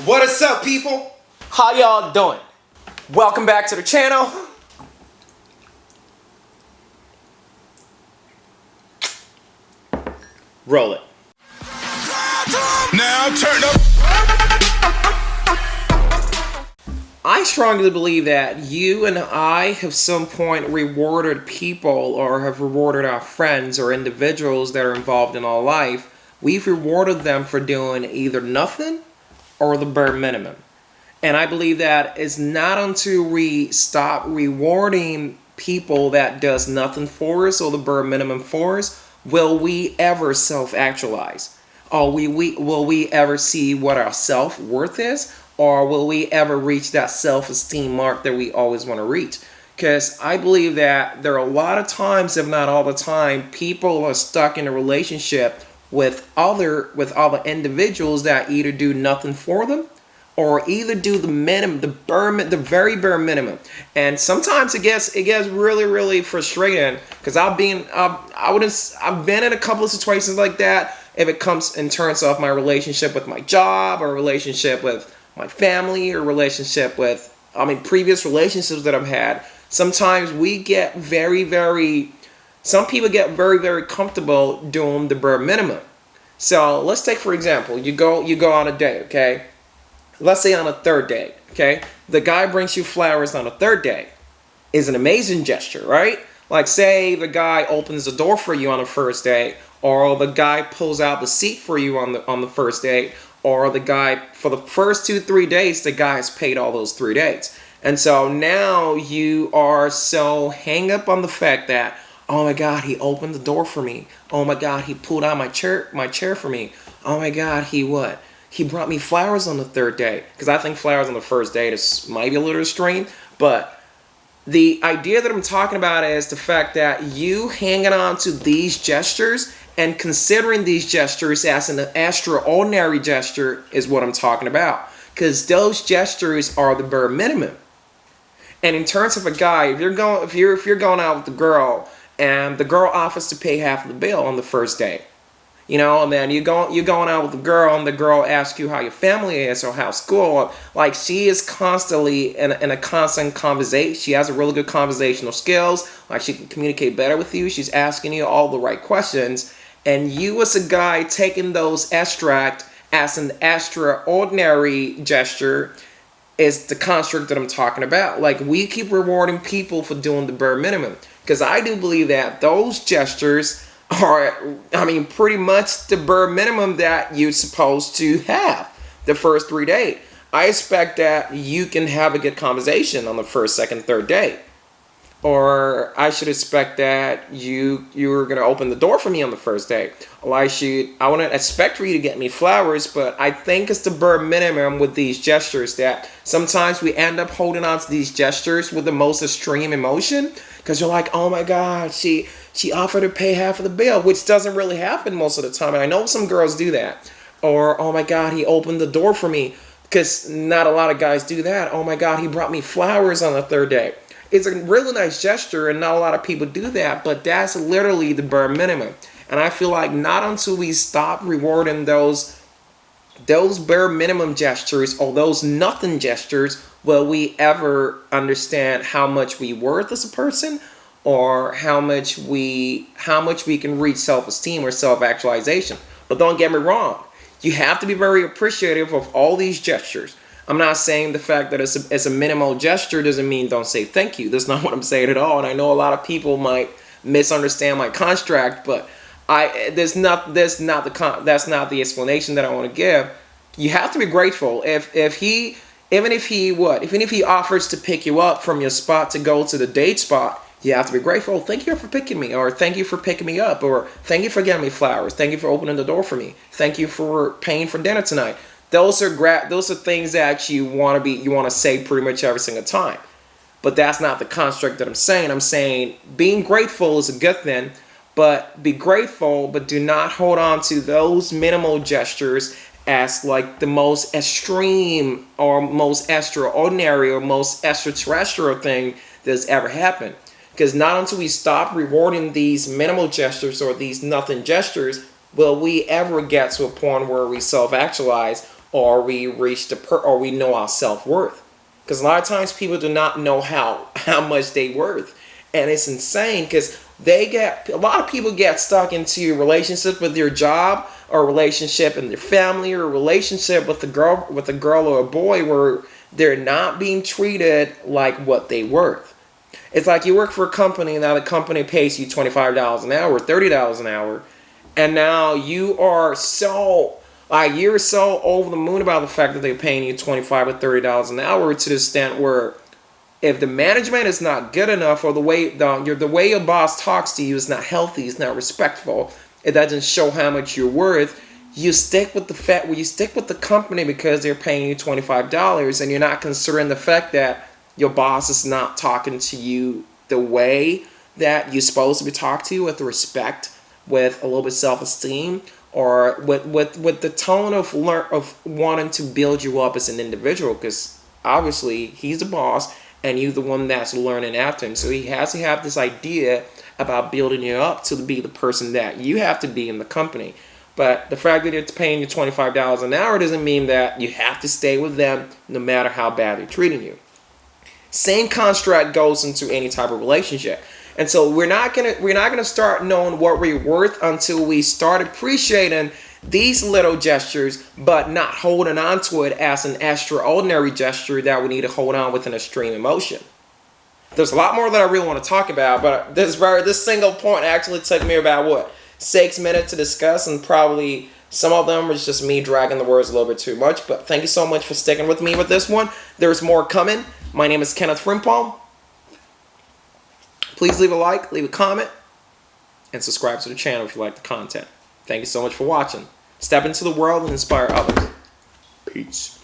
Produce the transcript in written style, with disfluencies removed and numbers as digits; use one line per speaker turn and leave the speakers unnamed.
What is up, people?
How y'all doing? Welcome back to the channel. Roll it.
Now turn up.
I strongly believe that you and I have some point rewarded people or have rewarded our friends or individuals that are involved in our life. We've rewarded them for doing either nothing or the bare minimum. And I believe that it's not until we stop rewarding people that does nothing for us or the bare minimum for us will we ever self-actualize. Or will we ever see what our self-worth is? Or will we ever reach that self-esteem mark that we always want to reach? Because I believe that there are a lot of times, if not all the time, people are stuck in a relationship with other individuals that either do nothing for them or either do the minimum, the very bare minimum. And sometimes it gets really frustrating because I've been in a couple of situations like that. If it comes in terms of my relationship with my job or relationship with my family or relationship with previous relationships that I've had, sometimes we get some people get very comfortable doing the bare minimum. So let's take, for example, you go on a date, okay? Let's say on a third date, okay? The guy brings you flowers on a third date. Is an amazing gesture, right? Like say the guy opens the door for you on the first date, or the guy pulls out the seat for you on the first date, or the guy, for the first 2-3 dates, the guy has paid all those 3 dates. And so now you are so hang up on the fact that, oh my God, he opened the door for me. Oh my God, he pulled out my chair for me. Oh my God, he brought me flowers on the third date. Because I think flowers on the first date is maybe a little extreme. But the idea that I'm talking about is the fact that you hanging on to these gestures and considering these gestures as an extraordinary gesture is what I'm talking about. Because those gestures are the bare minimum. And in terms of a guy, if you're going out with a girl and the girl offers to pay half of the bill on the first date, and then you're going out with the girl and the girl asks you how your family is or how school, like she is constantly in a constant conversation. She has a really good conversational skills, like she can communicate better with you. She's asking you all the right questions. And you as a guy taking those extract as an extraordinary gesture is the construct that I'm talking about. Like we keep rewarding people for doing the bare minimum. Because I do believe that those gestures are, pretty much the bare minimum that you're supposed to have the first 3 dates. I expect that you can have a good conversation on the first, second, third date. Or I should expect that you're going to open the door for me on the first date. Or I wouldn't expect for you to get me flowers, but I think it's the bare minimum with these gestures that sometimes we end up holding on to these gestures with the most extreme emotion. Because you're like, oh my God, she offered to pay half of the bill, which doesn't really happen most of the time. And I know some girls do that. Or, oh my God, he opened the door for me. Because not a lot of guys do that. Oh my God, he brought me flowers on the third date. It's a really nice gesture and not a lot of people do that, but that's literally the bare minimum. And I feel like not until we stop rewarding those bare minimum gestures or those nothing gestures will we ever understand how much we worth as a person or how much we can reach self-esteem or self-actualization. But don't get me wrong, you have to be very appreciative of all these gestures. I'm not saying the fact that it's a minimal gesture doesn't mean don't say thank you. That's not what I'm saying at all. And I know a lot of people might misunderstand my construct, but that's not the explanation that I want to give. You have to be grateful even if he offers to pick you up from your spot to go to the date spot. You have to be grateful. Thank you for picking me, or thank you for picking me up, or thank you for getting me flowers. Thank you for opening the door for me. Thank you for paying for dinner tonight. Those are things that you want to say pretty much every single time. But that's not the construct that I'm saying. I'm saying being grateful is a good thing, but be grateful, but do not hold on to those minimal gestures as like the most extreme or most extraordinary or most extraterrestrial thing that's ever happened. Because not until we stop rewarding these minimal gestures or these nothing gestures will we ever get to a point where we self-actualize or we reach or we know our self-worth. Because a lot of times people do not know how much they worth, and it's insane because a lot of people get stuck into a relationship with your job, or a relationship in their family, or a relationship with a girl or a boy where they're not being treated like what they worth. It's like you work for a company, now the company pays you $25 an hour, $30 an hour, and now you're so over the moon about the fact that they're paying you $25 or $30 an hour, to the extent where if the management is not good enough, or the way your boss talks to you is not healthy, it's not respectful, it doesn't show how much you're worth, you stick with the company because they're paying you $25, and you're not considering the fact that your boss is not talking to you the way that you're supposed to be talked to, with respect, with a little bit of self-esteem, or with the tone of wanting to build you up as an individual, because obviously he's the boss and you're the one that's learning after him. So he has to have this idea about building you up to be the person that you have to be in the company. But the fact that they're paying you $25 an hour doesn't mean that you have to stay with them no matter how bad they're treating you. Same construct goes into any type of relationship. And so we're not gonna start knowing what we're worth until we start appreciating these little gestures, but not holding on to it as an extraordinary gesture that we need to hold on with an extreme emotion. There's a lot more that I really want to talk about, but this single point actually took me about 6 minutes to discuss, and probably some of them was just me dragging the words a little bit too much. But thank you so much for sticking with me with this one. There's more coming. My name is Kenneth Frimpong. Please leave a like, leave a comment, and subscribe to the channel if you like the content. Thank you so much for watching. Step into the world and inspire others. Peace.